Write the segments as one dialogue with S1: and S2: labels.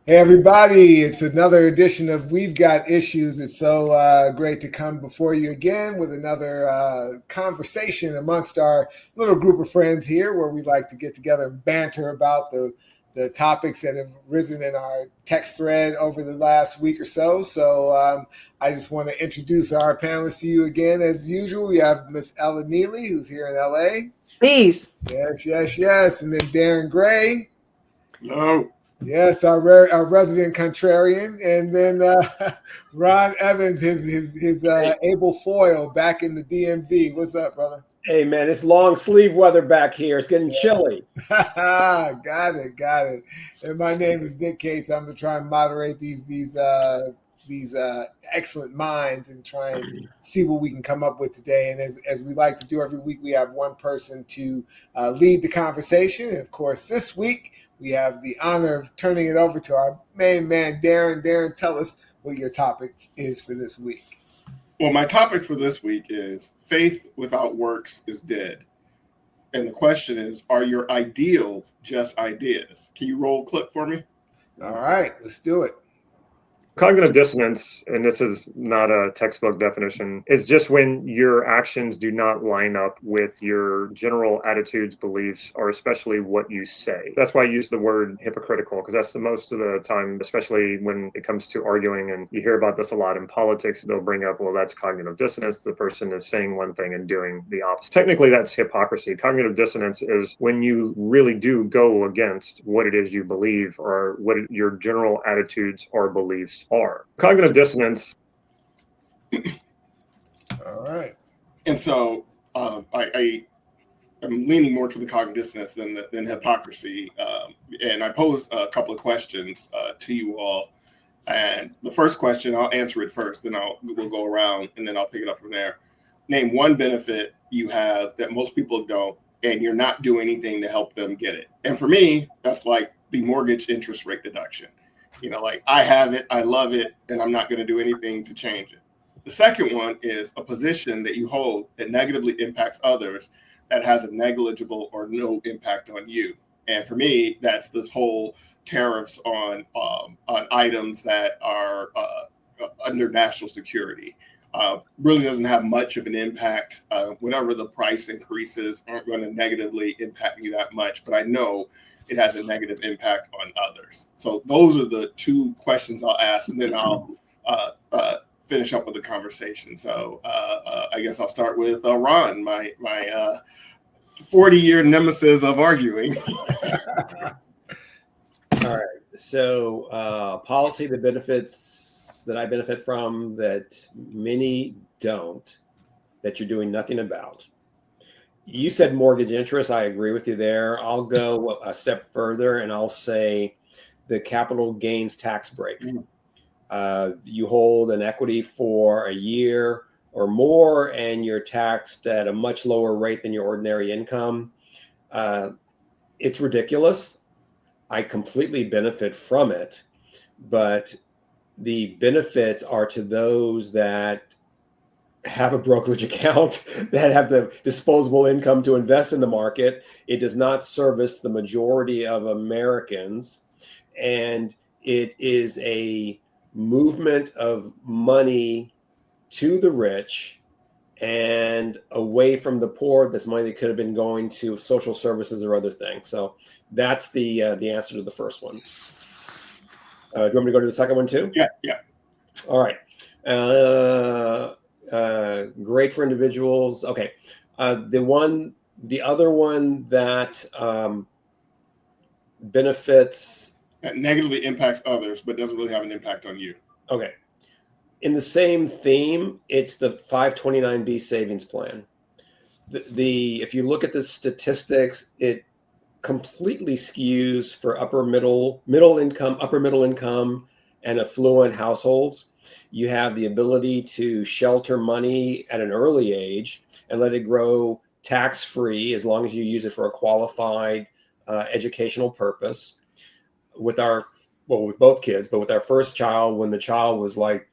S1: Hey everybody, it's another edition of We've Got Issues. It's so great to come before you again with another conversation amongst our little group of friends here where we like to get together and banter about the topics that have risen in our text thread over the last week or so. So I just want to introduce our panelists to you again as usual. We have Miss Ella Neely, who's here in LA.
S2: Peace.
S1: Yes, yes, yes. And then Darin Gray.
S3: No.
S1: Yes, our resident contrarian, and then Ron Evans, his able foil back in the DMV. What's up, brother?
S4: Hey man, it's long sleeve weather back here. It's getting chilly.
S1: Got it. And my name is Dick Cates. I'm gonna try and moderate these excellent minds and try and see what we can come up with today. And as we like to do every week, we have one person to lead the conversation. And of course, this week we have the honor of turning it over to our main man, Darin. Darin, tell us what your topic is for this week.
S3: Well, my topic for this week is faith without works is dead. And the question is, are your ideals just ideas? Can you roll a clip for me?
S1: All right, let's do it.
S5: Cognitive dissonance, and this is not a textbook definition, is just when your actions do not line up with your general attitudes, beliefs, or especially what you say. That's why I use the word hypocritical, because that's the most of the time, especially when it comes to arguing, and you hear about this a lot in politics, they'll bring up, well, that's cognitive dissonance. The person is saying one thing and doing the opposite. Technically, that's hypocrisy. Cognitive dissonance is when you really do go against what it is you believe or what your general attitudes or beliefs are. Cognitive dissonance.
S1: All right.
S3: And so I'm leaning more to the cognitive dissonance than hypocrisy. And I posed a couple of questions to you all. And the first question, I'll answer it first, then we'll go around and then I'll pick it up from there. Name one benefit you have that most people don't, and you're not doing anything to help them get it. And for me, that's like the mortgage interest rate deduction. You know, like I have it, I love it, and I'm not going to do anything to change it. The second one is a position that you hold that negatively impacts others that has a negligible or no impact on you. And for me, that's this whole tariffs on items that are under national security. Really doesn't have much of an impact. Whenever the price increases aren't going to negatively impact me that much, but I know it has a negative impact on others. So those are the two questions I'll ask, and then I'll finish up with the conversation. So I guess I'll start with Ron, my 40-year nemesis of arguing.
S4: All right. So policy that benefits that I benefit from that many don't, that you're doing nothing about. You said mortgage interest. I agree with you there. I'll go a step further and I'll say the capital gains tax break. You hold an equity for a year or more and you're taxed at a much lower rate than your ordinary income. It's ridiculous. I completely benefit from it, but the benefits are to those that have a brokerage account, that have the disposable income to invest in the market. It does not service the majority of Americans. And it is a movement of money to the rich and away from the poor. This money that could have been going to social services or other things. So that's the answer to the first one. Do you want me to go to the second one too?
S3: Yeah.
S4: All right. Great for individuals. Okay. The other one that benefits,
S3: that negatively impacts others, but doesn't really have an impact on you.
S4: Okay. In the same theme, it's the 529B savings plan. If you look at the statistics, it completely skews for upper middle income, and affluent households. You have the ability to shelter money at an early age and let it grow tax-free as long as you use it for a qualified educational purpose. With both kids, but with our first child, when the child was like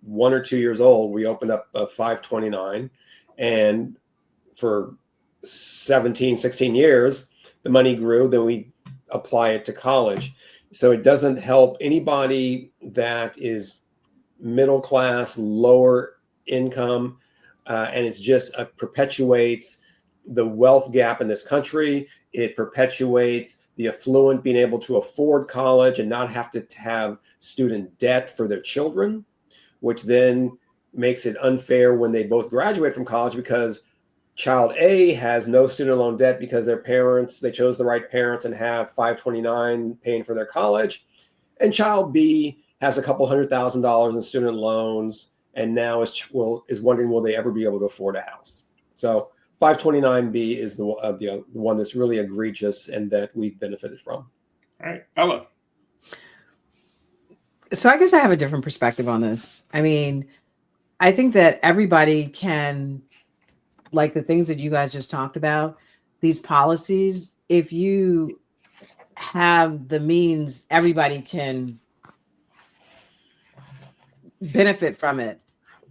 S4: 1 or 2 years old, we opened up a 529, and for 17, 16 years, the money grew. Then we apply it to college. So it doesn't help anybody that is middle class, lower income, and it's just perpetuates the wealth gap in this country. It perpetuates the affluent being able to afford college and not have to have student debt for their children, which then makes it unfair when they both graduate from college, because child A has no student loan debt because their parents, they chose the right parents and have 529 paying for their college. And child B has a couple $100,000 in student loans and now is wondering, will they ever be able to afford a house? So 529B is the one that's really egregious and that we've benefited from.
S3: All right, Ella.
S2: So I guess I have a different perspective on this. I mean, I think that everybody can, like the things that you guys just talked about, these policies, if you have the means, everybody can benefit from it.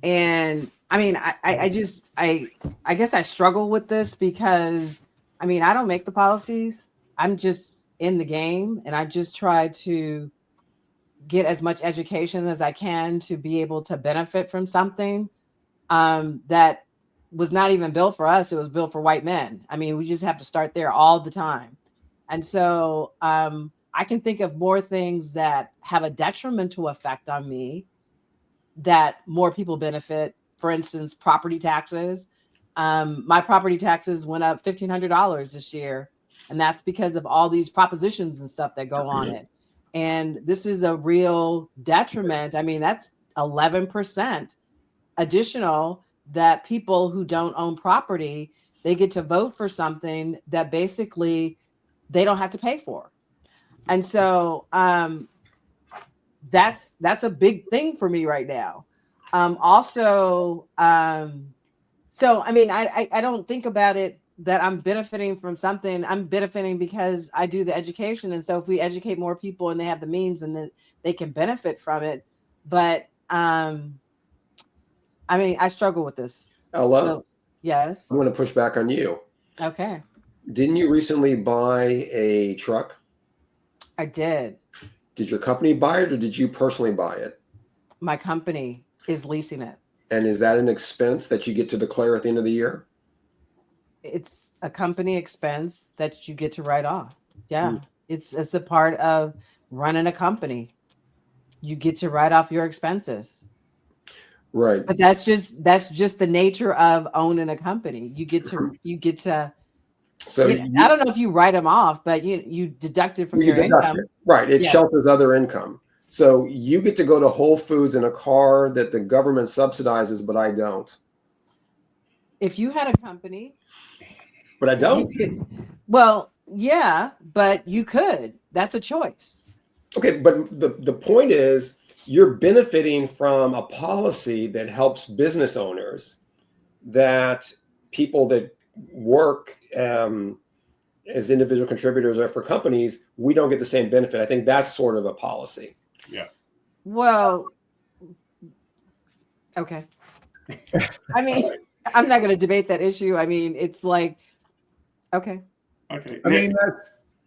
S2: And I mean, I guess I struggle with this because, I mean, I don't make the policies. I'm just in the game and I just try to get as much education as I can to be able to benefit from something that was not even built for us. It was built for white men. I mean, we just have to start there all the time. And so I can think of more things that have a detrimental effect on me that more people benefit. For instance, property taxes. My property taxes went up $1,500 this year. And that's because of all these propositions and stuff that go on it. And this is a real detriment. I mean, that's 11% additional that people who don't own property, they get to vote for something that basically they don't have to pay for. And so that's a big thing for me right now. So I mean, I don't think about it that I'm benefiting from something. I'm benefiting because I do the education. And so if we educate more people and they have the means and then they can benefit from it. But I mean, I struggle with this.
S4: Ella,
S2: So, yes.
S4: I'm going to push back on you.
S2: Okay.
S4: Didn't you recently buy a truck?
S2: I did.
S4: Did your company buy it or did you personally buy it?
S2: My company is leasing it.
S4: And is that an expense that you get to declare at the end of the year?
S2: It's a company expense that you get to write off. Yeah. It's a part of running a company. You get to write off your expenses.
S4: Right.
S2: But that's just the nature of owning a company. You get to
S4: so
S2: I don't know if you write them off, but you deduct it from your income.
S4: Right. It
S2: Yes.
S4: shelters other income. So you get to go to Whole Foods in a car that the government subsidizes, but I don't.
S2: If you had a company,
S4: but I don't.
S2: Well, yeah, but you could. That's a choice.
S4: Okay, but the point is you're benefiting from a policy that helps business owners, that people that work as individual contributors or for companies, we don't get the same benefit. I think that's sort of a policy.
S3: Yeah.
S2: Well, okay. I mean, I'm not going to debate that issue. I mean, it's like, okay.
S3: Okay.
S1: I mean,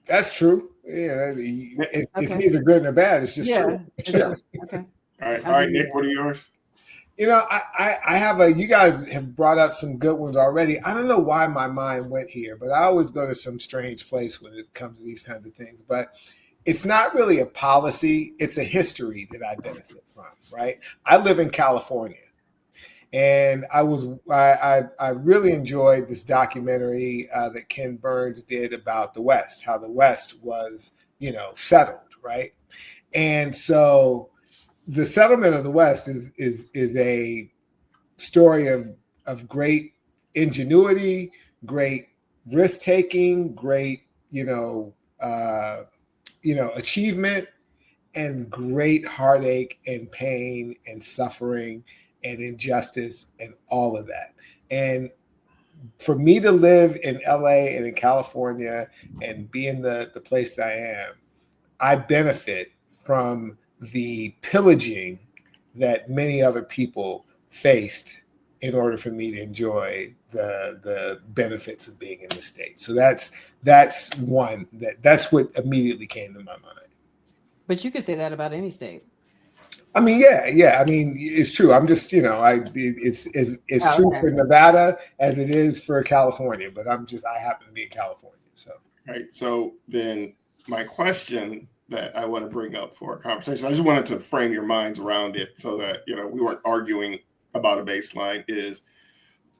S1: that's true. Yeah, it's
S2: Okay.
S1: neither good nor bad. It's just true.
S2: It's just, okay.
S3: All right, Nick, what are yours?
S1: You know, I have you guys have brought up some good ones already. I don't know why my mind went here, but I always go to some strange place when it comes to these kinds of things. But it's not really a policy. It's a history that I benefit from, right? I live in California. And I really enjoyed this documentary that Ken Burns did about the West, how the West was, settled, right? And so the settlement of the West is a story of great ingenuity, great risk taking, great achievement, and great heartache and pain and suffering and injustice and all of that. And for me to live in LA and in California and be in the place that I am, I benefit from the pillaging that many other people faced in order for me to enjoy the benefits of being in the state. So that's one that's what immediately came to my mind.
S2: But you could say that about any state.
S1: I mean, yeah. I mean, it's true. I'm just, it's true
S2: Okay.
S1: for Nevada as it is for California. But I happen to be in California, so.
S3: Right. So then my question that I want to bring up for a conversation, I just wanted to frame your minds around it so that, we weren't arguing about a baseline, is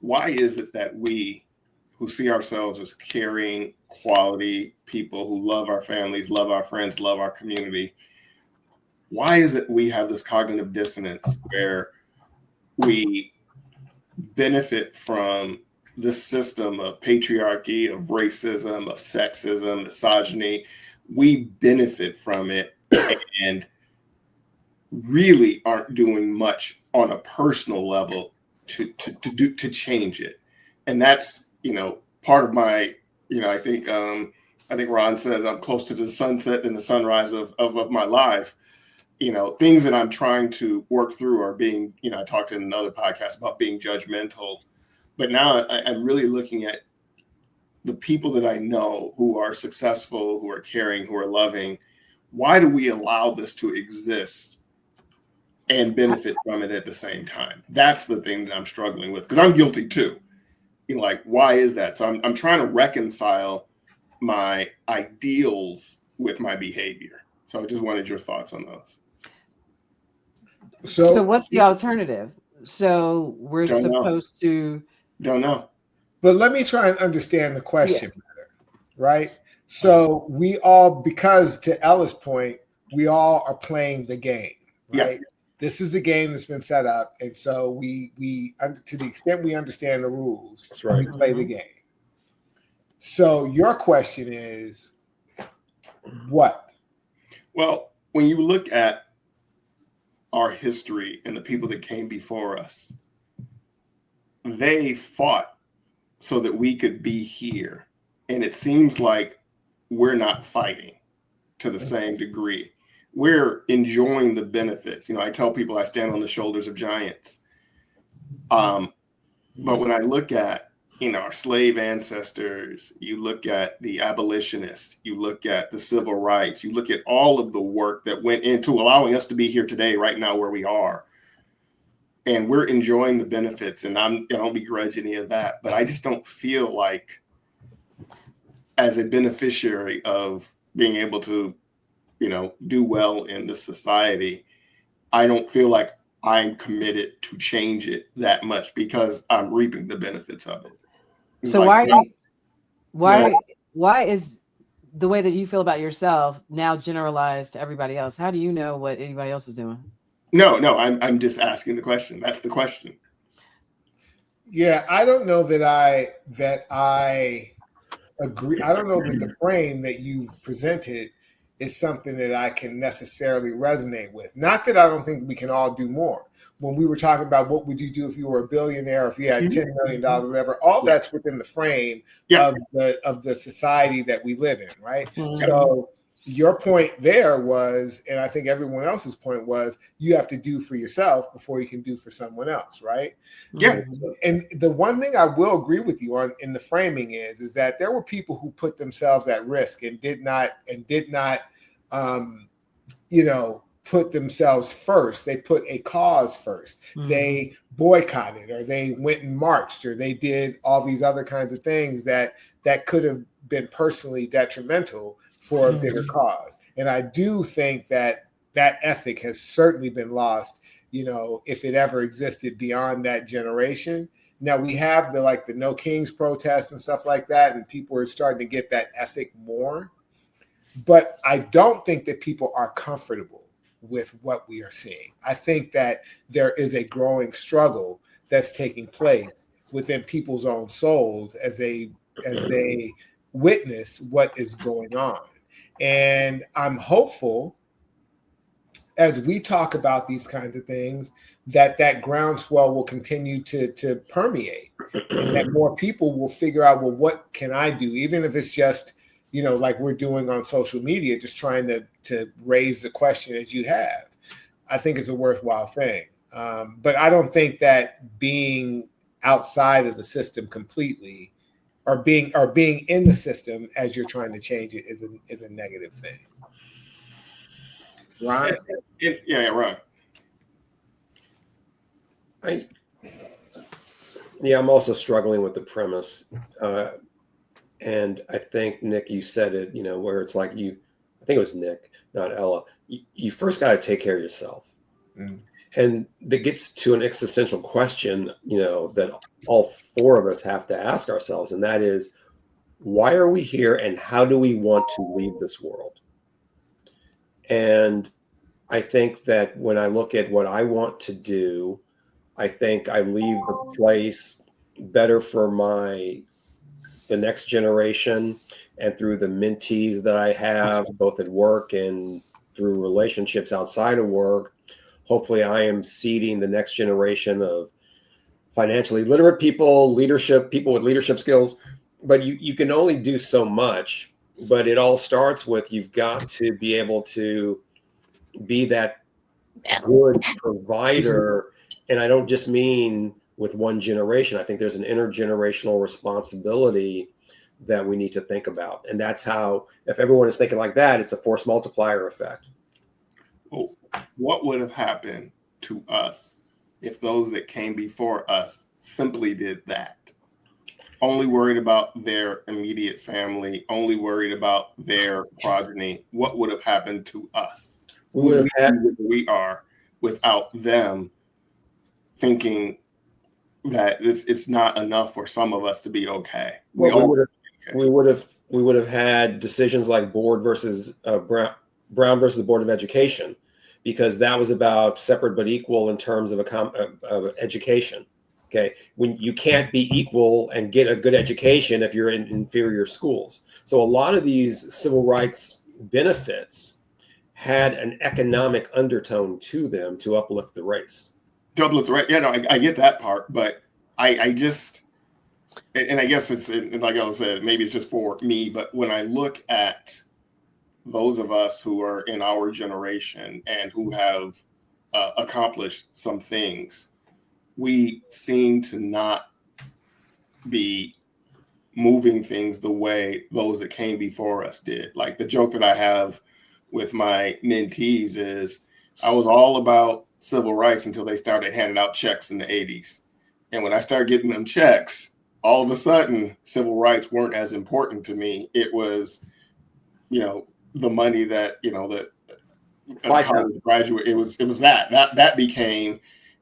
S3: why is it that we who see ourselves as caring, quality people who love our families, love our friends, love our community, why is it we have this cognitive dissonance where we benefit from this system of patriarchy, of racism, of sexism, misogyny? We benefit from it and really aren't doing much on a personal level to change it. And that's, part of my, I think Ron says I'm close to the sunset and the sunrise of my life. Things that I'm trying to work through are being, I talked in another podcast about being judgmental, but now I'm really looking at the people that I know who are successful, who are caring, who are loving. Why do we allow this to exist and benefit from it at the same time? That's the thing that I'm struggling with, because I'm guilty too. Why is that? So I'm trying to reconcile my ideals with my behavior. So I just wanted your thoughts on those.
S2: So what's the alternative? So we're
S3: Don't
S2: supposed to.
S3: Don't know.
S1: But let me try and understand the question better, right? So we all, because to Ella's point, we all are playing the game, right? Yeah. This is the game that's been set up, and so we to the extent we understand the rules,
S4: that's right,
S1: we play the game. So your question is what?
S3: Well, when you look at our history and the people that came before us, they fought so that we could be here. And it seems like we're not fighting to the same degree. We're enjoying the benefits. I tell people I stand on the shoulders of giants. But when I look at, our slave ancestors, you look at the abolitionists, you look at the civil rights, you look at all of the work that went into allowing us to be here today, right now where we are. And we're enjoying the benefits, and I don't begrudge any of that, but I just don't feel like, as a beneficiary of being able to, do well in this society, I don't feel like I'm committed to change it that much because I'm reaping the benefits of it.
S2: So why is the way that you feel about yourself now generalized to everybody else? How do you know what anybody else is doing?
S3: No, I'm just asking the question. That's the question.
S1: Yeah, I don't know that I agree. I don't know that the frame that you presented is something that I can necessarily resonate with. Not that I don't think we can all do more. When we were talking about what would you do if you were a billionaire, if you had $10 million, whatever, all that's within the frame of the society that we live in, right? So your point there was, and I think everyone else's point was, you have to do for yourself before you can do for someone else, right?
S3: Yeah.
S1: And the one thing I will agree with you on in the framing is that there were people who put themselves at risk and did not put themselves first. They put a cause first. They boycotted, or they went and marched, or they did all these other kinds of things that could have been personally detrimental for a bigger cause. And I do think that ethic has certainly been lost, if it ever existed beyond that generation. Now we have the No Kings protests and stuff like that, and people are starting to get that ethic more. But I don't think that people are comfortable with what we are seeing. I think that there is a growing struggle that's taking place within people's own souls as they witness what is going on. And I'm hopeful, as we talk about these kinds of things, that groundswell will continue to permeate, and that more people will figure out, well, what can I do? Even if it's just, like we're doing on social media, just trying to raise the question as you have. I think it's a worthwhile thing. But I don't think that being outside of the system completely, or being in the system as you're trying to change it, is a negative thing. Ron?
S3: Yeah, right.
S4: I'm also struggling with the premise. And I think, Nick, you said it, where it's like I think it was Nick, not Ella. You first got to take care of yourself.
S1: Mm.
S4: And that gets to an existential question, that all four of us have to ask ourselves. And that is, why are we here and how do we want to leave this world? And I think that when I look at what I want to do, I think I leave the place better for the next generation, and through the mentees that I have, both at work and through relationships outside of work. Hopefully I am seeding the next generation of financially literate people, people with leadership skills. But you can only do so much, but it all starts with, you've got to be able to be that good provider. And I don't just mean with one generation. I think there's an intergenerational responsibility that we need to think about. And that's how, if everyone is thinking like that, it's a force multiplier effect.
S3: Well, what would have happened to us if those that came before us simply did that? Only worried about their immediate family, only worried about their progeny. What would have happened to us? Would we be where we are without them thinking that it's not enough for some of us to be okay?
S4: We would have had decisions like Brown versus the Board of Education, because that was about separate but equal in terms of education. Okay, when you can't be equal and get a good education if you're in inferior schools. So a lot of these civil rights benefits had an economic undertone to them to uplift the race.
S3: To uplift the race, yeah, no, I get that part, but I just, and I guess it's, like I said, maybe it's just for me, but when I look at those of us who are in our generation and who have accomplished some things, we seem to not be moving things the way those that came before us did. Like the joke that I have with my mentees is, I was all about civil rights until they started handing out checks in the 80s. And when I started getting them checks, all of a sudden civil rights weren't as important to me. It was, the money that, that a college graduate, it was that became,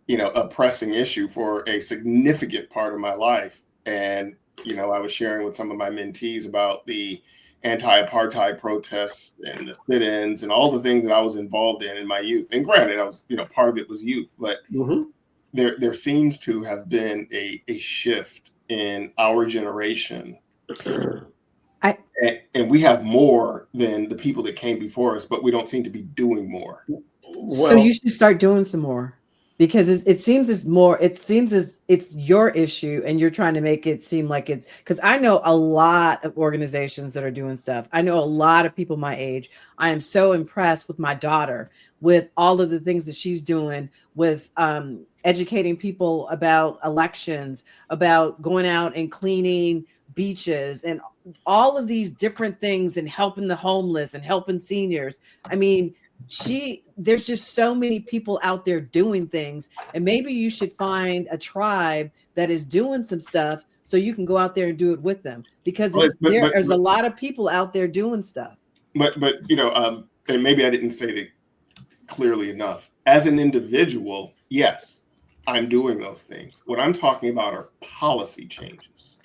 S3: a pressing issue for a significant part of my life. And, I was sharing with some of my mentees about the anti-apartheid protests and the sit-ins and all the things that I was involved in my youth. And granted, I was, part of it was youth, but there seems to have been a shift in our generation. And we have more than the people that came before us, but we don't seem to be doing more.
S2: So you should start doing some more, because it seems as it's your issue and you're trying to make it seem like it's, because I know a lot of organizations that are doing stuff. I know a lot of people my age. I am so impressed with my daughter, with all of the things that she's doing with educating people about elections, about going out and cleaning beaches and all of these different things, and helping the homeless and helping seniors. I mean, there's just so many people out there doing things, and maybe you should find a tribe that is doing some stuff so you can go out there and do it with them, because there's a lot of people out there doing stuff.
S3: But and maybe I didn't state it clearly enough. As an individual, yes, I'm doing those things. What I'm talking about are policy changes.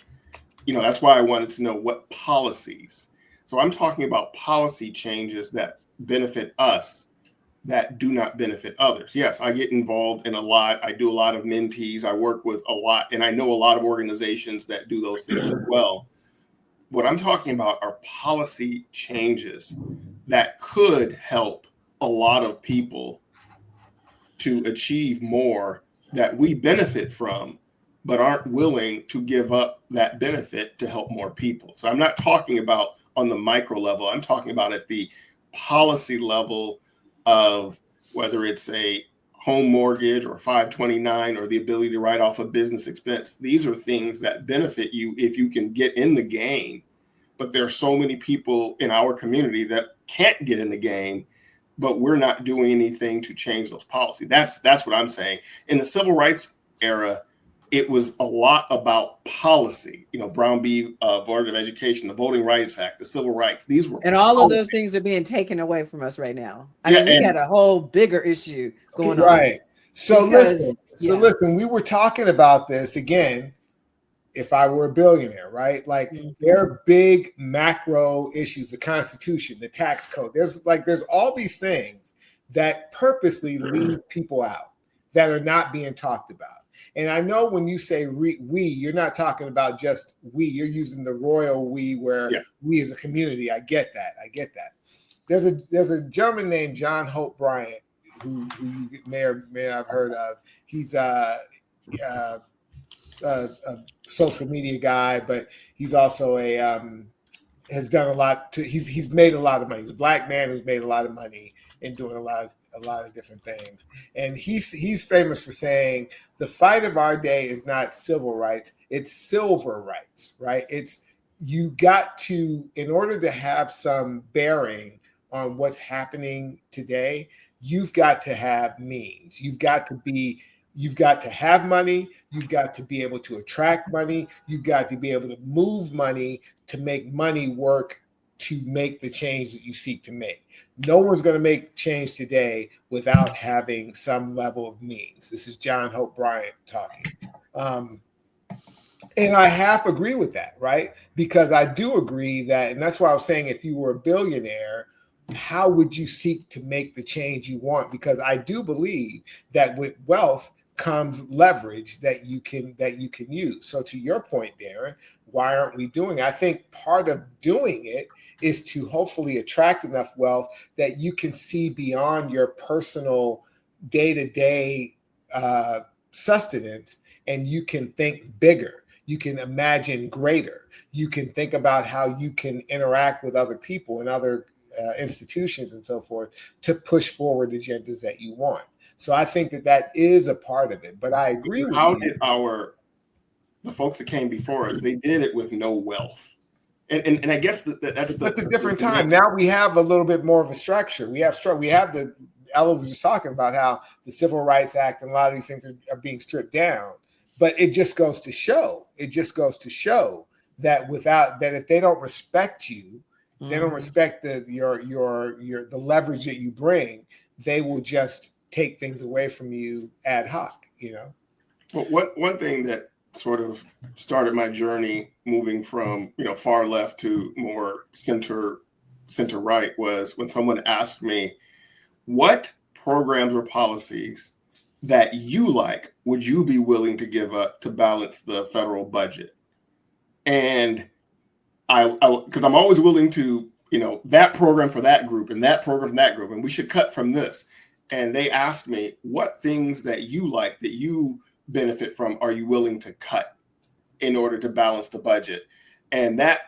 S3: That's why I wanted to know what policies. So I'm talking about policy changes that benefit us, that do not benefit others. Yes, I get involved in a lot. I do a lot of mentees. I work with a lot, and I know a lot of organizations that do those things as well. What I'm talking about are policy changes that could help a lot of people to achieve more that we benefit from, but aren't willing to give up that benefit to help more people. So I'm not talking about on the micro level. I'm talking about at the policy level of whether it's a home mortgage or 529 or the ability to write off a business expense. These are things that benefit you if you can get in the game. But there are so many people in our community that can't get in the game but we're not doing anything to change those policies. That's what I'm saying. In the civil rights era, it was a lot about policy. Brown v. Board of Education, the Voting Rights Act, the Civil Rights. These were
S2: and all of those things are being taken away from us right now. I mean, we got a whole bigger issue going on.
S1: Right. So listen, we were talking about this again. If I were a billionaire, right? Like there are big macro issues, the Constitution, the tax code. There's all these things that purposely leave people out that are not being talked about. And I know when you say we, you're not talking about just we. You're using the royal we, where we as a community. I get that. There's a gentleman named John Hope Bryant who you may or may not have heard of. He's a social media guy, but he's also has done a lot to. He's made a lot of money. He's a black man who's made a lot of money in doing a lot of different things. And he's famous for saying the fight of our day is not civil rights, it's silver rights, right? It's you got to, in order to have some bearing on what's happening today, you've got to have means. You've got to have money. You've got to be able to attract money. You've got to be able to move money to make money work to make the change that you seek to make. No one's going to make change today without having some level of means. This is John Hope Bryant talking. And I half agree with that, right? Because I do agree that, and that's why I was saying if you were a billionaire, how would you seek to make the change you want? Because I do believe that with wealth comes leverage that you can use. So to your point, Darin, why aren't we doing it? I think part of doing it is to hopefully attract enough wealth that you can see beyond your personal day-to-day sustenance, and you can think bigger. You can imagine greater. You can think about how you can interact with other people and other institutions and so forth to push forward agendas that you want. So I think that is a part of it. But I agree with you.
S3: How did the folks that came before us, they did it with no wealth. And I guess that's
S1: a different time. Now we have a little bit more of a structure. We have Ella was just talking about how the Civil Rights Act and a lot of these things are being stripped down. But it just goes to show. That that if they don't respect you, they don't respect the leverage that you bring, they will just take things away from you ad hoc.
S3: Well, one thing that sort of started my journey moving from far left to more center right was when someone asked me, what programs or policies that you like would you be willing to give up to balance the federal budget? And I because I'm always willing to that program for that group and that program for that group, and we should cut from this. And they asked me, what things that you like, that you benefit from, are you willing to cut in order to balance the budget? And that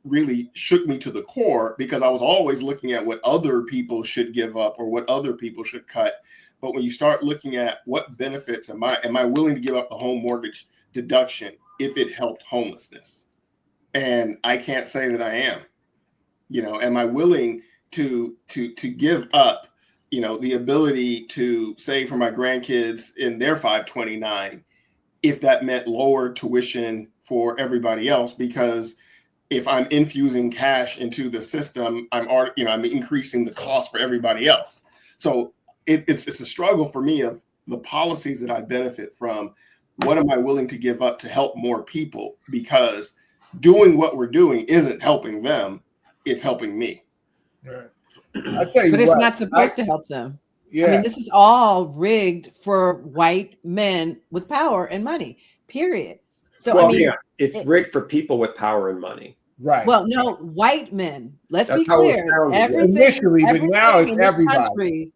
S3: really shook me to the core, because I was always looking at what other people should give up or what other people should cut. But when you start looking at what benefits am I willing to give up the home mortgage deduction if it helped homelessness? And I can't say that I am. Am I willing to give up the ability to save for my grandkids in their 529 if that meant lower tuition for everybody else? Because if I'm infusing cash into the system, I'm increasing the cost for everybody else. So it's a struggle for me of the policies that I benefit from. What am I willing to give up to help more people? Because doing what we're doing isn't helping them, it's helping me.
S1: Right. I tell you,
S2: but it's not supposed to help them. Yeah. I mean, this is all rigged for white men with power and money, period. So
S4: it's rigged for people with power and money.
S1: Right.
S2: Well, no, white men. Let's be clear. Everything
S1: but now it's everybody.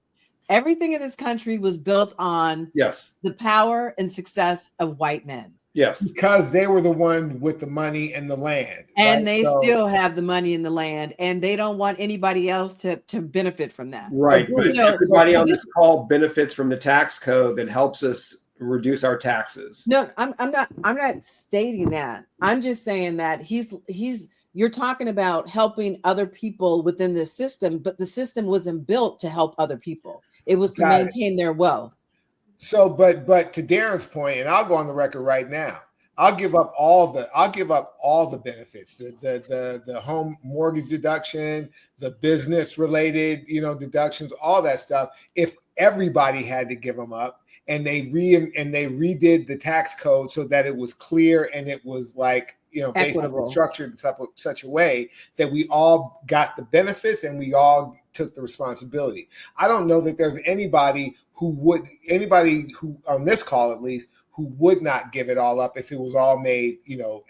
S2: Everything in this country was built on the power and success of white men.
S4: Yes.
S1: Because they were the one with the money and the land.
S2: And they still have the money and the land, and they don't want anybody else to benefit from that.
S4: Right. But everybody on this call benefits from the tax code that helps us reduce our taxes.
S2: No, I'm not stating that. I'm just saying that he's you're talking about helping other people within this system, but the system wasn't built to help other people. It was to maintain their wealth.
S1: So, but to Darin's point, and I'll go on the record right now, I'll give up all the benefits, the home mortgage deduction, the business related, deductions, all that stuff. If everybody had to give them up, and they redid the tax code so that it was clear and it was like, basically structured in such a way that we all got the benefits and we all took the responsibility. I don't know that there's anybody who on this call at least, who would not give it all up if it was all made,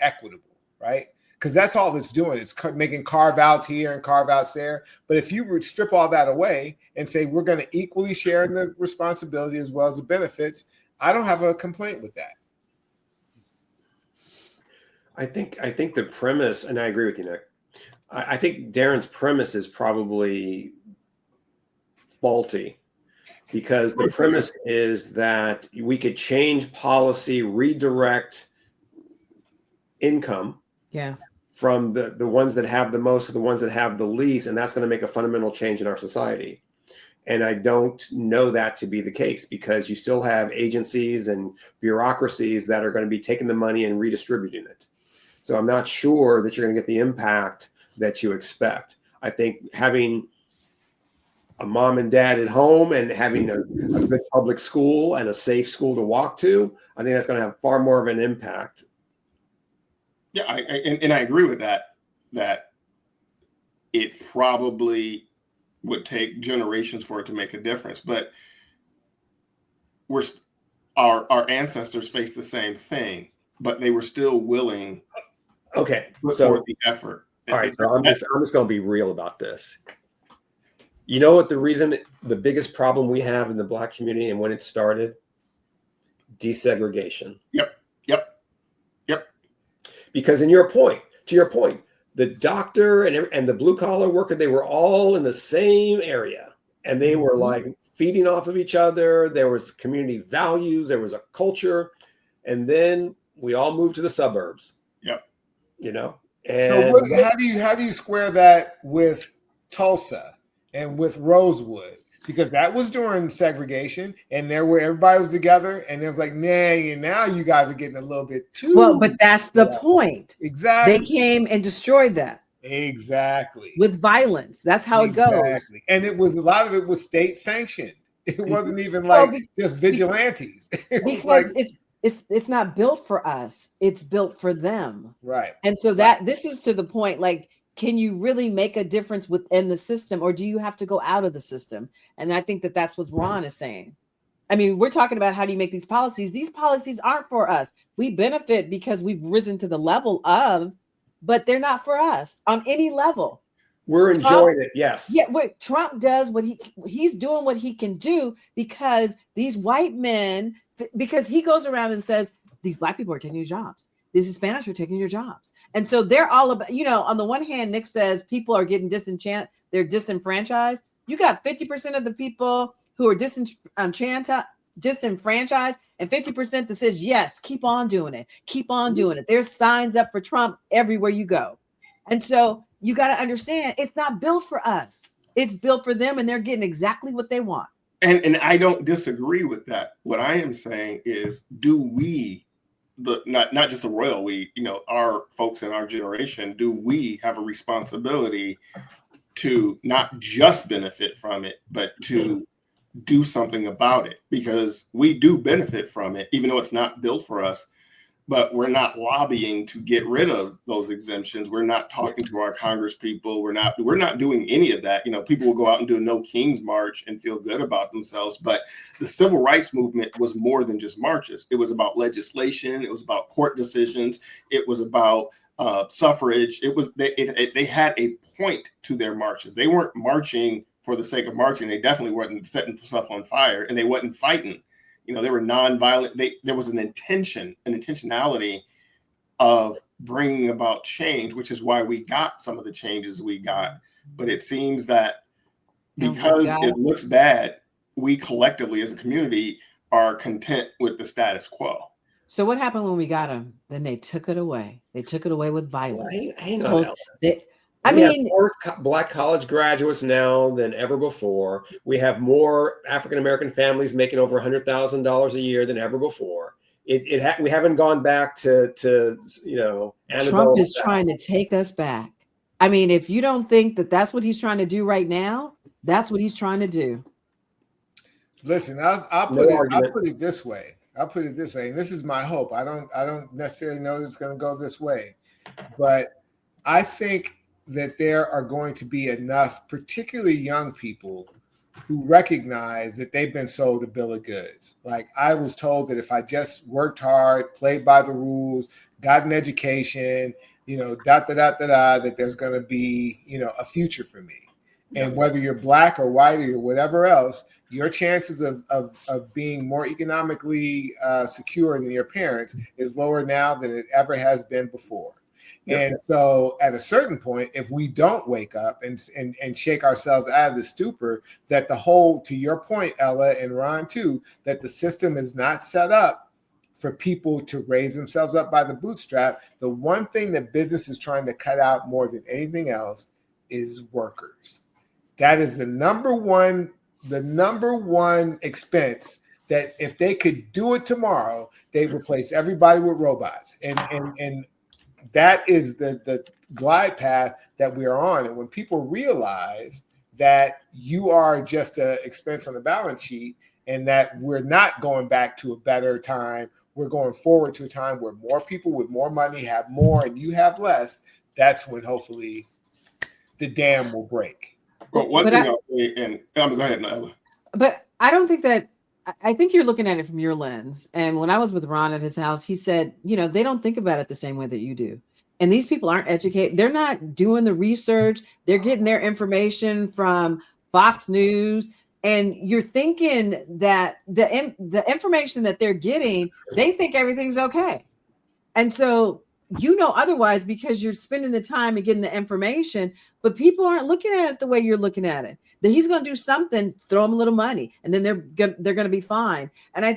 S1: equitable, right? Because that's all it's doing. It's making carve outs here and carve outs there. But if you would strip all that away and say we're going to equally share in the responsibility as well as the benefits, I don't have a complaint with that.
S4: I think the premise, and I agree with you, Nick. I think Darin's premise is probably faulty, because the premise is that we could change policy, redirect income from the ones that have the most to the ones that have the least, and that's going to make a fundamental change in our society. And I don't know that to be the case, because you still have agencies and bureaucracies that are going to be taking the money and redistributing it. So I'm not sure that you're going to get the impact that you expect. I think having a mom and dad at home and having a good public school and a safe school to walk to, I think that's going to have far more of an impact.
S3: Yeah, I agree with that it probably would take generations for it to make a difference. But our ancestors faced the same thing, but they were still willing
S4: for the
S3: effort.
S4: All right, so I'm just going to be real about this. You know what the biggest problem we have in the Black community and when it started? Desegregation.
S3: Yep.
S4: Because to your point, the doctor and the blue collar worker, they were all in the same area, and they were like feeding off of each other. There was community values, there was a culture, and then we all moved to the suburbs.
S3: Yep.
S4: And
S1: so how do you square that with Tulsa and with Rosewood? Because that was during segregation, and everybody was together, and it was like, nah, now you guys are getting a little bit too.
S2: Well, but that's the point.
S1: Exactly.
S2: They came and destroyed that.
S1: Exactly.
S2: With violence. That's how it goes.
S1: And a lot of it was state sanctioned. It wasn't even just vigilantes.
S2: Because it's not built for us. It's built for them.
S1: Right.
S2: And so this is to the point, like, can you really make a difference within the system, or do you have to go out of the system? And I think that's what Ron is saying. I mean, we're talking about how do you make these policies? These policies aren't for us. We benefit because we've risen to the level of, but they're not for us on any level.
S4: We're enjoying it, yes.
S2: Yeah, Trump does he's doing what he can do because these white men, because he goes around and says, these Black people are taking your jobs. These Hispanics are taking your jobs. And so they're all about, on the one hand, Nick says people are getting they're disenfranchised. You got 50% of the people who are disenfranchised and 50% that says, yes, keep on doing it. Keep on doing it. There's signs up for Trump everywhere you go. And so you got to understand, it's not built for us. It's built for them, and they're getting exactly what they want.
S3: And I don't disagree with that. What I am saying is, do we, not just the royal we, our folks in our generation, do we have a responsibility to not just benefit from it, but to do something about it? Because we do benefit from it, even though it's not built for us, but we're not lobbying to get rid of those exemptions. We're not talking to our Congress people. We're not doing any of that. People will go out and do a No Kings March and feel good about themselves. But the civil rights movement was more than just marches. It was about legislation. It was about court decisions. It was about suffrage. They had a point to their marches. They weren't marching for the sake of marching. They definitely weren't setting stuff on fire, and they wasn't fighting. They were nonviolent. There was an intentionality of bringing about change, which is why we got some of the changes we got. But it seems that because it looks bad, we collectively as a community are content with the status quo.
S2: So what happened when we got them? Then they took it away. They took it away with violence.
S4: Hang on, Ellen.
S2: I
S4: We have
S2: mean,
S4: more Black college graduates now than ever before. We have more African American families making over $100,000 a year than ever before. We haven't gone back to
S2: Trump is trying to take us back. I mean, if you don't think that that's what he's trying to do right now, that's what he's trying to do.
S1: Listen, I'll put it this way. And this is my hope. I don't necessarily know that it's going to go this way, but I think that there are going to be enough, particularly young people, who recognize that they've been sold a bill of goods. Like, I was told that if I just worked hard, played by the rules, got an education, that there's going to be, a future for me. And whether you're Black or white or whatever else, your chances of being more economically secure than your parents is lower now than it ever has been before. And so at a certain point, if we don't wake up and shake ourselves out of the stupor, that the whole, to your point, Ella and Ron too, that the system is not set up for people to raise themselves up by the bootstrap. The one thing that business is trying to cut out more than anything else is workers. That is the number one expense, that if they could do it tomorrow, they'd replace everybody with robots. And that is the glide path that we are on. And when people realize that you are just an expense on the balance sheet and that we're not going back to a better time, we're going forward to a time where more people with more money have more and you have less, that's when hopefully the dam will break.
S3: But one thing I'll say, and go ahead, Nyla.
S2: But I don't think that, I think you're looking at it from your lens. And when I was with Ron at his house, he said, they don't think about it the same way that you do. And these people aren't educated. They're not doing the research. They're getting their information from Fox News. And you're thinking that the information that they're getting, they think everything's okay. And so, otherwise, because you're spending the time and getting the information, but people aren't looking at it the way you're looking at it. That he's going to do something, throw them a little money, and then they're going to be fine. And I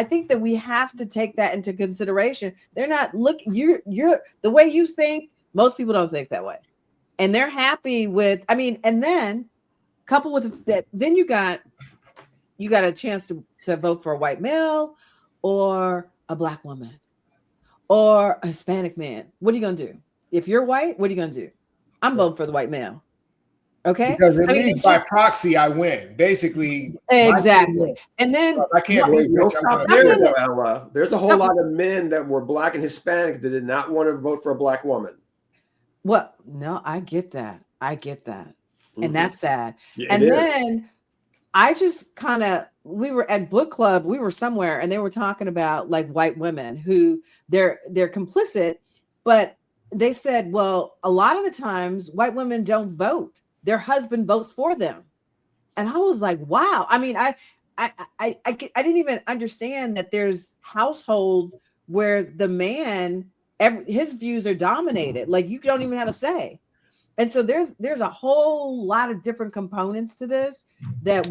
S2: think that we have to take that into consideration. They're not you're the way you think. Most people don't think that way, and they're happy with. And then coupled with that, then you got a chance to vote for a white male or a Black woman or a Hispanic man. What are you going to do? If you're white, what are you going to do? I'm voting for the white male. Okay.
S1: Because at least by proxy, I win. Basically.
S2: Exactly. And then
S1: I can't be rich.
S4: There's a whole lot of men that were Black and Hispanic that did not want to vote for a Black woman.
S2: Well, no, I get that. Mm-hmm. And that's sad.
S4: Yeah,
S2: and then I just we were at book club, we were somewhere, and they were talking about like white women who they're complicit, but they said, well, a lot of the times white women don't vote. Their husband votes for them. And I was like, wow. I mean, I didn't even understand that there's households where the man, his views are dominated. Like, you don't even have a say. And so there's a whole lot of different components to this that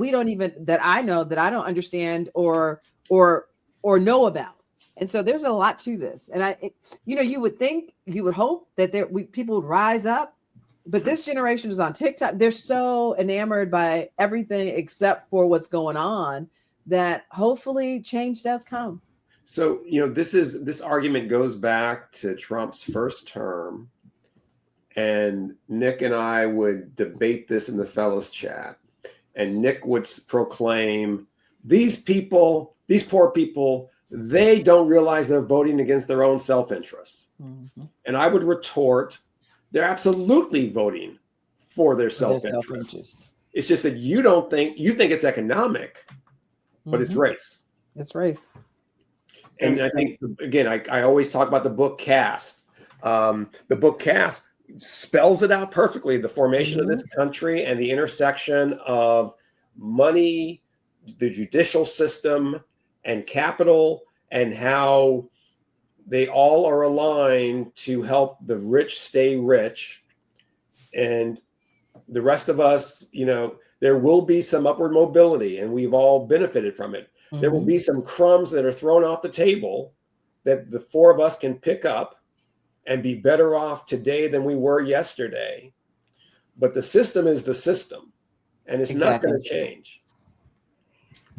S2: I know that I don't understand or know about. And so there's a lot to this. And you would hope that people would rise up, but this generation is on TikTok. They're so enamored by everything except for what's going on that hopefully change does come.
S4: So, this argument goes back to Trump's first term. And Nick and I would debate this in the fellas chat. And Nick would proclaim, these poor people, they don't realize they're voting against their own self-interest. Mm-hmm. And I would retort, they're absolutely voting for their self-interest. It's just that you think it's economic, but it's race.
S2: It's race.
S4: And I think, again, I always talk about the book Caste. The book Caste spells it out perfectly, the formation of this country and the intersection of money, the judicial system, and capital, and how they all are aligned to help the rich stay rich. And the rest of us, there will be some upward mobility, and we've all benefited from it. Mm-hmm. There will be some crumbs that are thrown off the table, that the four of us can pick up and be better off today than we were yesterday. But the system is the system, and it's not going to change.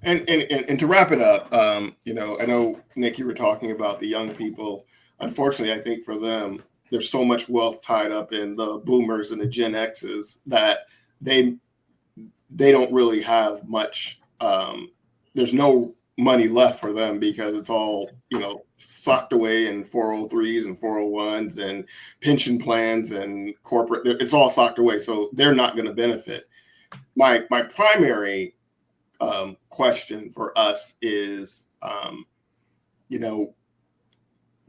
S3: And to wrap it up, I know, Nick, you were talking about the young people. Unfortunately, I think for them, there's so much wealth tied up in the boomers and the Gen X's that they don't really have much. There's no money left for them because it's all, socked away in 403s and 401s and pension plans and corporate. It's all socked away. So they're not going to benefit. My primary question for us is,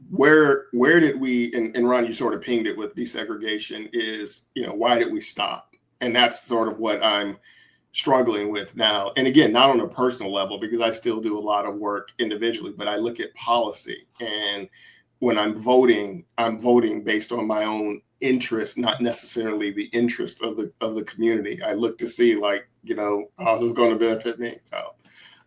S3: where did we, and Ron, you sort of pinged it with desegregation, is, why did we stop? And that's sort of what I'm struggling with now. And again, not on a personal level, because I still do a lot of work individually, but I look at policy, and when I'm voting based on my own interest, not necessarily the interest of the community. I look to see, like, how's this going to benefit me? So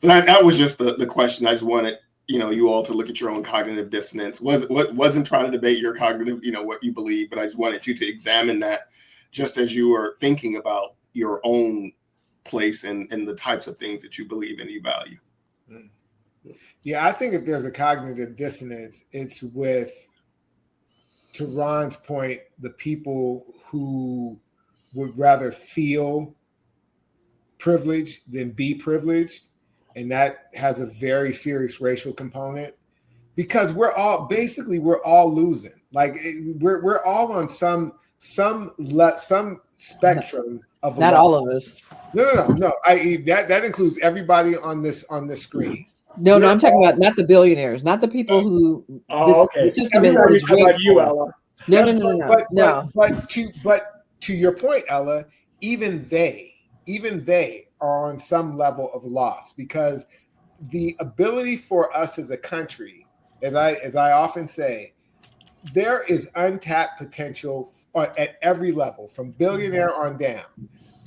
S3: that was just the question. I just wanted, you all to look at your own cognitive dissonance. Wasn't trying to debate your cognitive, what you believe, but I just wanted you to examine that just as you were thinking about your own place and the types of things that you believe and you value.
S1: Yeah, I think if there's a cognitive dissonance, it's with, to Ron's point, the people who would rather feel privileged than be privileged. And that has a very serious racial component, because we're all losing. Like, we're all on some spectrum of
S2: not all of us.
S1: No. That includes everybody on this screen.
S2: No, I'm talking about not the billionaires, not the people who.
S4: Okay.
S2: The system is
S4: about you, Ella.
S2: No.
S1: But to your point, Ella, even they are on some level of loss, because the ability for us as a country, as I often say, there is untapped potential at every level, from billionaire on down.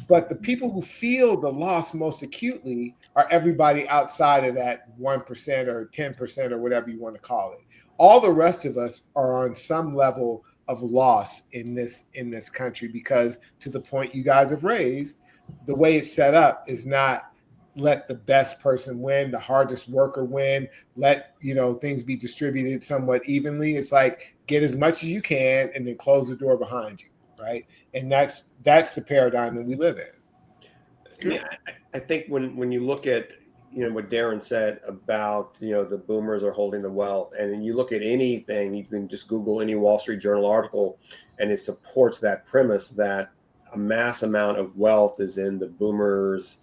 S1: But the people who feel the loss most acutely are everybody outside of that 1% or 10% or whatever you want to call it. All the rest of us are on some level of loss in this country, because, to the point you guys have raised, the way it's set up is not let the best person win, the hardest worker win, let things be distributed somewhat evenly. It's like, get as much as you can and then close the door behind you, right? And that's the paradigm that we live in.
S4: Yeah, I think when you look at what Darin said about the boomers are holding the wealth, and you look at anything, you can just Google any Wall Street Journal article, and it supports that premise that a mass amount of wealth is in the boomers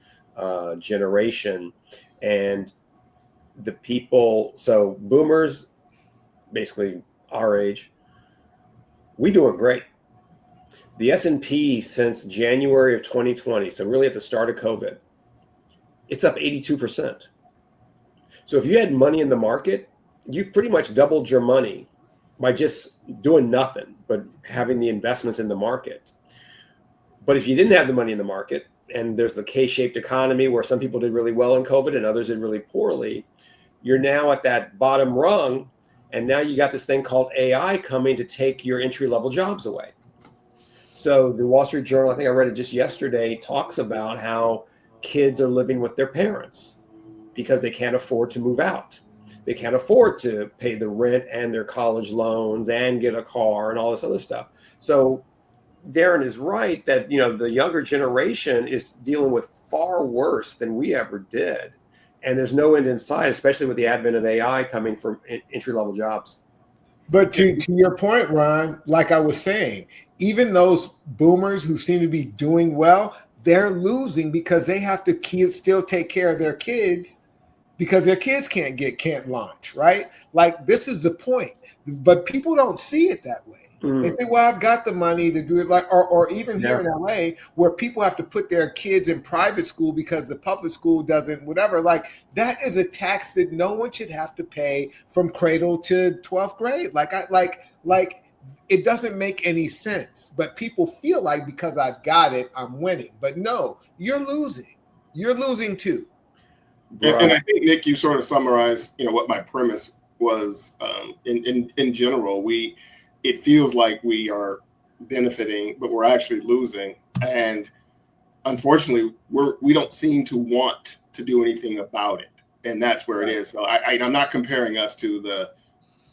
S4: generation. And the people, so boomers, basically our age, we doing great. The S&P since January of 2020, so really at the start of COVID, it's up 82%. So if you had money in the market, you've pretty much doubled your money by just doing nothing but having the investments in the market. But if you didn't have the money in the market, and there's the K-shaped economy where some people did really well in COVID and others did really poorly, you're now at that bottom rung, and now you got this thing called AI coming to take your entry-level jobs away. So the Wall Street Journal, I think I read it just yesterday, talks about how kids are living with their parents because they can't afford to move out. They can't afford to pay the rent and their college loans and get a car and all this other stuff. So Darin is right that the younger generation is dealing with far worse than we ever did, and there's no end in sight, especially with the advent of AI coming from entry-level jobs.
S1: But to your point, Ron, like I was saying, even those boomers who seem to be doing well, they're losing because they have to still take care of their kids, because their kids can't launch, right? Like, this is the point. But people don't see it that way. They say, well, I've got the money to do it, like, or even here in LA, where people have to put their kids in private school because the public school doesn't, whatever. Like, that is a tax that no one should have to pay from cradle to 12th grade. Like it doesn't make any sense. But people feel like, because I've got it, I'm winning. But no, you're losing. You're losing too.
S3: And I think, Nick, you sort of summarized, what my premise was in general, it feels like we are benefiting, but we're actually losing. And unfortunately, we don't seem to want to do anything about it. And that's where it is. So I'm not comparing us to the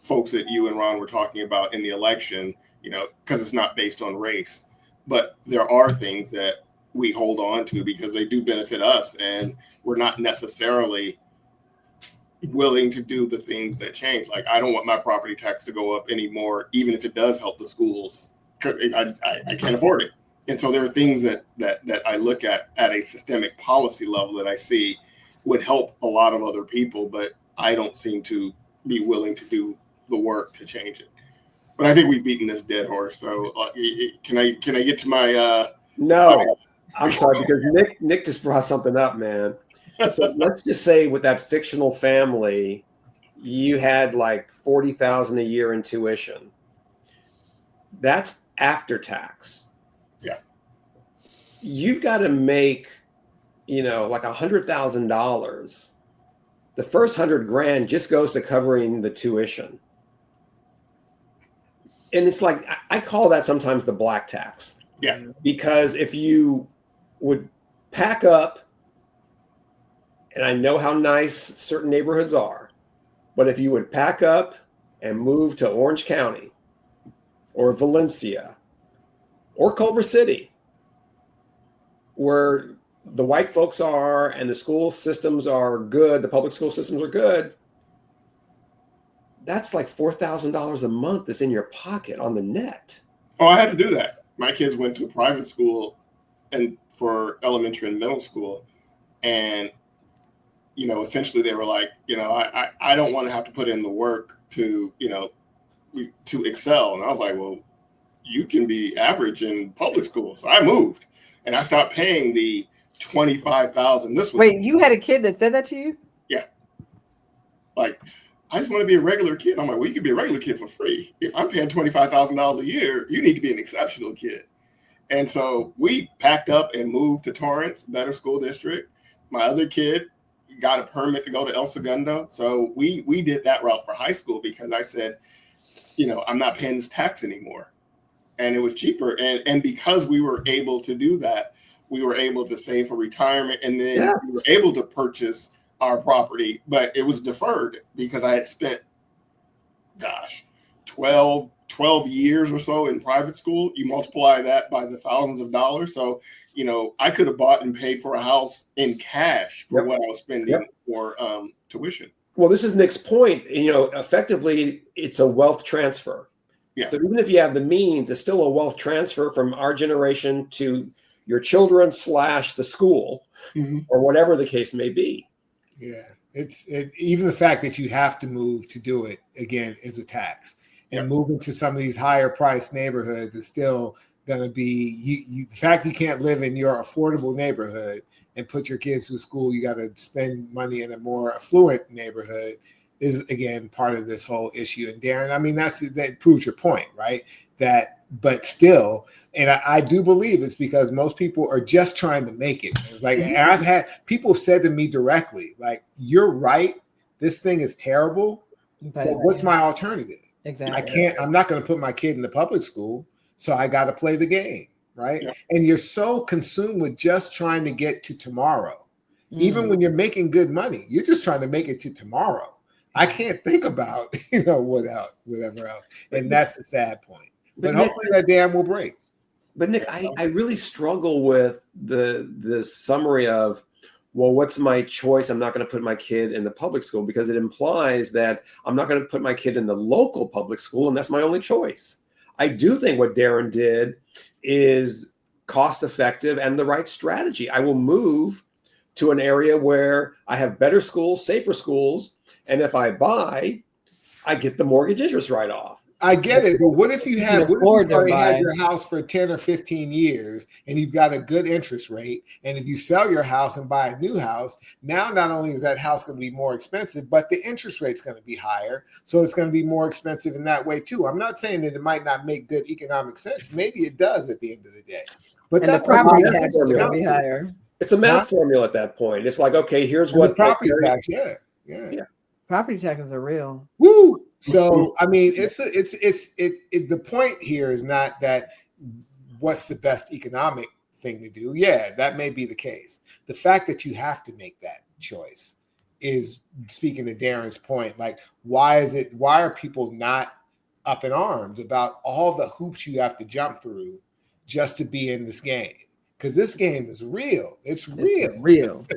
S3: folks that you and Ron were talking about in the election, because it's not based on race. But there are things that we hold on to because they do benefit us, and we're not necessarily willing to do the things that change. Like, I don't want my property tax to go up anymore, even if it does help the schools. I can't afford it. And so there are things that I look at a systemic policy level that I see would help a lot of other people, but I don't seem to be willing to do the work to change it. But I think we've beaten this dead horse. So can I get to my
S4: No, I'm sorry, because Nick just brought something up, man. So let's just say with that fictional family, you had like $40,000 a year in tuition. That's after tax.
S3: Yeah.
S4: You've got to make, like $100,000. The first $100,000 just goes to covering the tuition. And it's like, I call that sometimes the black tax.
S3: Yeah.
S4: Because if you would pack up, and I know how nice certain neighborhoods are, but if you would pack up and move to Orange County or Valencia or Culver City, where the white folks are and the school systems are good, the public school systems are good, that's like $4,000 a month that's in your pocket on the net.
S3: Oh, I had to do that. My kids went to a private school and for elementary and middle school. And, essentially they were like, I don't want to have to put in the work to excel. And I was like, well, you can be average in public school. So I moved and I stopped paying the $25,000.
S2: Wait, you had a kid that said that to you?
S3: Yeah. Like, I just want to be a regular kid. I'm like, well, you can be a regular kid for free. If I'm paying $25,000 a year, you need to be an exceptional kid. And so we packed up and moved to Torrance, better school district. My other kid got a permit to go to El Segundo. So we did that route for high school because I said, I'm not paying this tax anymore. And it was cheaper. And because we were able to do that, we were able to save for retirement. And then we were able to purchase our property, but it was deferred because I had spent, 12 years or so in private school. You multiply that by the thousands of dollars. So, I could have bought and paid for a house in cash for what I was spending for tuition.
S4: Well, this is Nick's point. Effectively, it's a wealth transfer. Yeah. So even if you have the means, it's still a wealth transfer from our generation to your children / the school, or whatever the case may be.
S1: Yeah, even the fact that you have to move to do it again is a tax, and moving to some of these higher priced neighborhoods is still going to be the fact you can't live in your affordable neighborhood and put your kids through school. You got to spend money in a more affluent neighborhood is again part of this whole issue. And Darin, I mean, that proves your point, right? But still, and I do believe it's because most people are just trying to make it. It's like, and I've had people said to me directly, like, you're right, this thing is terrible, but what's my alternative?
S2: Exactly.
S1: I'm not going to put my kid in the public school, so I got to play the game, right? Yeah. And you're so consumed with just trying to get to tomorrow. Even when you're making good money, you're just trying to make it to tomorrow. I can't think about, whatever else. And that's the sad point. But hopefully that dam will break.
S4: But Nick, I really struggle with the summary of, well, what's my choice? I'm not going to put my kid in the public school because it implies that I'm not going to put my kid in the local public school, and that's my only choice. I do think what Darin did is cost effective and the right strategy. I will move to an area where I have better schools, safer schools, and if I buy, I get the mortgage interest write-off.
S1: I get it, but what if you had your house for 10 or 15 years and you've got a good interest rate, and if you sell your house and buy a new house, now not only is that house going to be more expensive, but the interest rate's going to be higher, so it's going to be more expensive in that way too. I'm not saying that it might not make good economic sense. Maybe it does at the end of the day. But
S2: and the property tax is going to be higher.
S4: It's a math formula at that point. It's like, okay, here's what
S1: the property tax, yeah.
S2: Property taxes are real.
S1: Woo! So I mean, the point here is not that what's the best economic thing to do. Yeah, that may be the case. The fact that you have to make that choice is, speaking to Darin's point, like why are people not up in arms about all the hoops you have to jump through just to be in this game? Because this game is real. It's real.
S2: Real.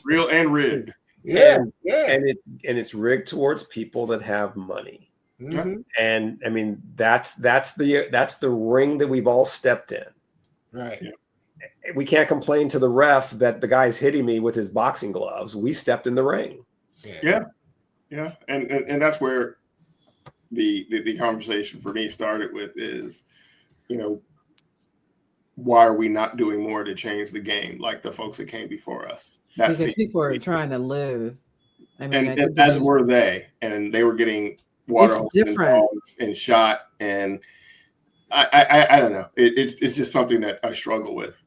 S3: Real and rigged.
S1: Yeah,
S4: and, and it's rigged towards people that have money.
S1: Mm-hmm.
S4: And I mean, that's the ring that we've all stepped in.
S1: Right.
S3: Yeah.
S4: We can't complain to the ref that the guy's hitting me with his boxing gloves. We stepped in the ring.
S3: Yeah. And that's where the conversation for me started with is, why are we not doing more to change the game like the folks that came before us?
S2: Because people are trying to live. I mean,
S3: and as were they, and they were getting water and shot, and I don't know. It's just something that I struggle with.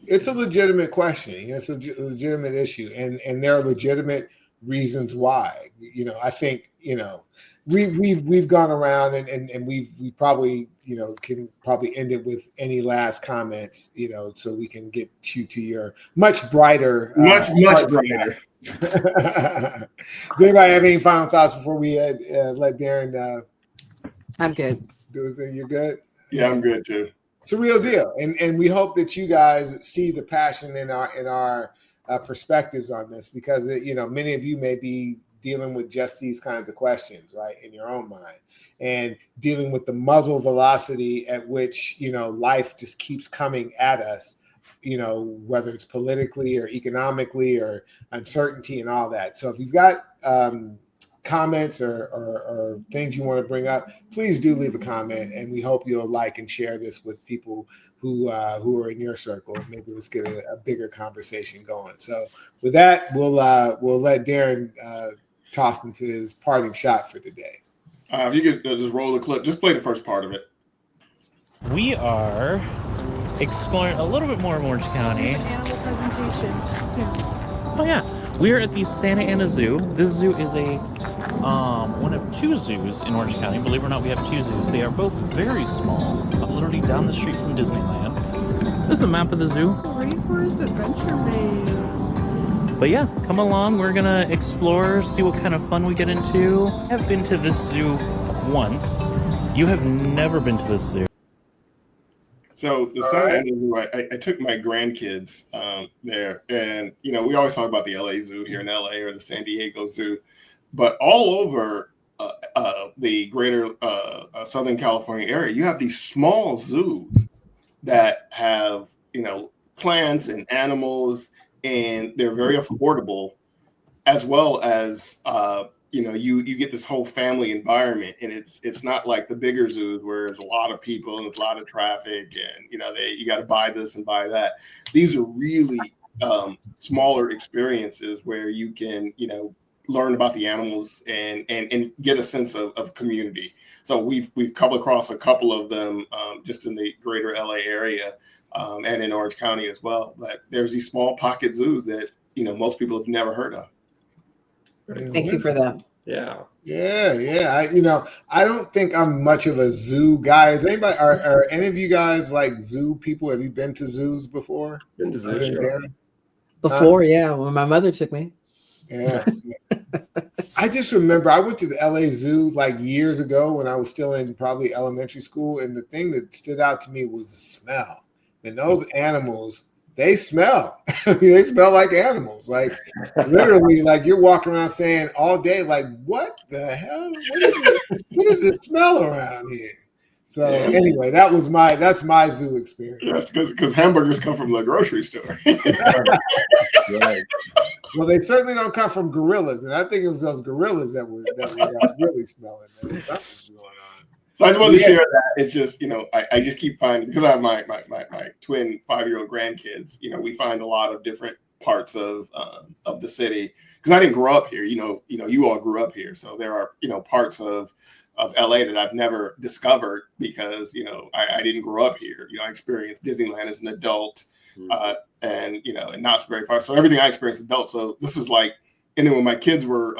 S1: It's a legitimate question. It's a legitimate issue, and there are legitimate reasons why. I think we've gone around and we probably can probably end it with any last comments, so we can get you to your much brighter,
S3: much brighter.
S1: Does anybody have any final thoughts before we let Darin?
S2: I'm good.
S1: You're good.
S3: Yeah, I'm good too.
S1: It's a real deal, and we hope that you guys see the passion in our perspectives on this, because many of you may be dealing with just these kinds of questions, right, in your own mind, and dealing with the muzzle velocity at which life just keeps coming at us, whether it's politically or economically or uncertainty and all that. So if you've got comments or things you want to bring up, please do leave a comment, and we hope you'll like and share this with people who are in your circle. Maybe let's get a bigger conversation going. So with that, we'll let Darin toss into his parting shot for today.
S3: If you could just roll the clip, just play the first part of it.
S6: We are exploring a little bit more of Orange County.
S7: Animal presentation soon.
S6: Oh yeah, we are at the Santa Ana Zoo. This zoo is a one of two zoos in Orange County. Believe it or not, we have two zoos. They are both very small, literally down the street from Disneyland. This is a map of the zoo.
S7: Rainforest Adventure Maze.
S6: But yeah, come along. We're gonna explore, see what kind of fun we get into. I have been to this zoo once. You have never been to this zoo.
S3: So the Santa Ana Zoo, I took my grandkids there, and we always talk about the LA Zoo here in LA or the San Diego Zoo, but all over the greater Southern California area, you have these small zoos that have plants and animals, and they're very affordable, as well as you get this whole family environment, and it's not like the bigger zoos where there's a lot of people and there's a lot of traffic, and you got to buy this and buy that. These are really smaller experiences where you can learn about the animals and get a sense of community. So we've come across a couple of them just in the greater LA area. And in Orange County as well. But there's these small pocket zoos that most people have never heard of.
S2: Thank you for that.
S1: Yeah. I don't think I'm much of a zoo guy. Is anybody? Are any of you guys like zoo people? Have you been to zoos before?
S4: Been to zoos
S2: before, yeah. When my mother took me.
S1: Yeah. I just remember I went to the LA Zoo like years ago when I was still in probably elementary school, and the thing that stood out to me was the smell. And those animals, they smell. They smell like animals. Like literally, like you're walking around saying all day, like, what the hell? What is this smell around here? So anyway, that's my zoo experience.
S3: That's because hamburgers come from the grocery store.
S1: Right. Well, they certainly don't come from gorillas, and I think it was those gorillas that were really smelling. Something's going on.
S3: So I just wanted to share that. It's just, I just keep finding, because I have my twin 5-year-old grandkids, we find a lot of different parts of the city, because I didn't grow up here. You all grew up here. So there are, parts of LA that I've never discovered because, I didn't grow up here. I experienced Disneyland as an adult and, and not very far. So everything I experienced adult. So this is like And then when my kids were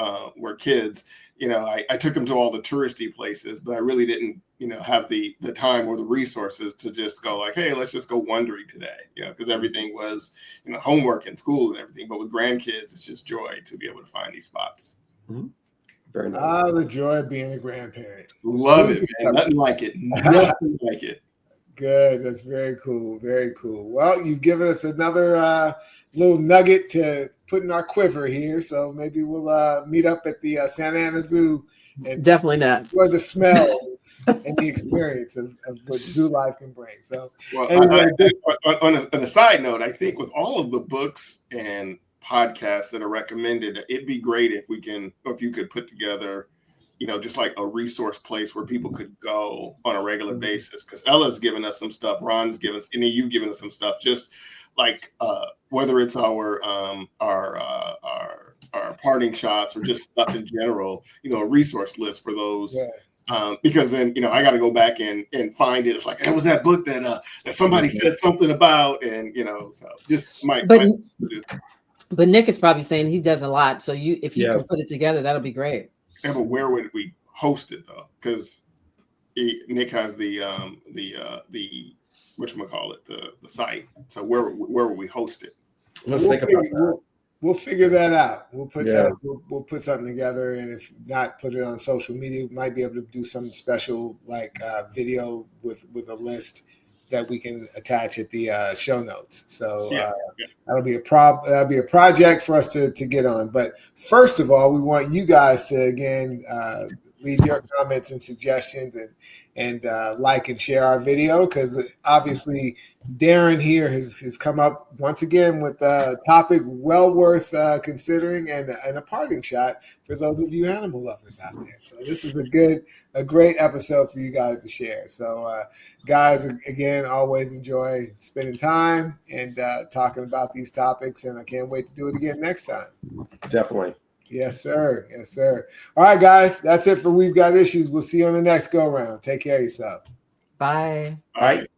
S3: kids, I took them to all the touristy places, but I really didn't, have the time or the resources to just go like, hey, let's just go wandering today, because everything was, homework and school and everything. But with grandkids, it's just joy to be able to find these spots.
S4: Mm-hmm. Very nice.
S1: The joy of being a grandparent.
S3: Love it, man. Nothing like it. Nothing like it.
S1: Good. That's very cool. Very cool. Well, you've given us another little nugget to put in our quiver here. So maybe we'll meet up at the Santa Ana Zoo and
S2: definitely not
S1: enjoy the smells and the experience of what zoo life can bring. So,
S3: well,
S1: anyway,
S3: on a side note, I think with all of the books and podcasts that are recommended, it'd be great if you could put together, just like a resource place where people could go on a regular basis. Because Ella's given us some stuff, Ron's given us, and you've given us some stuff. Just like whether it's our parting shots or just stuff in general, a resource list for those. Yeah. Because then I got to go back and find it. It's like it was that book that somebody said something about, and so just
S2: But Nick is probably saying he does a lot. So if you can put it together, that'll be great.
S3: Yeah, but where would we host it though? Because Nick has the whatchamacallit, the site. So where would we host it?
S4: Let's think about that.
S1: We'll figure that out. We'll put that. We'll put something together, and if not, put it on social media. We might be able to do something special like video with a list that we can attach at the show notes. So that'll be a project for us to get on. But first of all, we want you guys to again leave your comments and suggestions and like and share our video, because obviously Darin here has come up once again with a topic well worth considering and a parting shot for those of you animal lovers out there. So this is a great episode for you guys to share. So guys, again, always enjoy spending time and talking about these topics, and I can't wait to do it again next time.
S4: Definitely.
S1: Yes, sir. Yes, sir. All right, guys, that's it for We've Got Issues. We'll see you on the next go round. Take care of yourself.
S2: Bye.
S3: All right.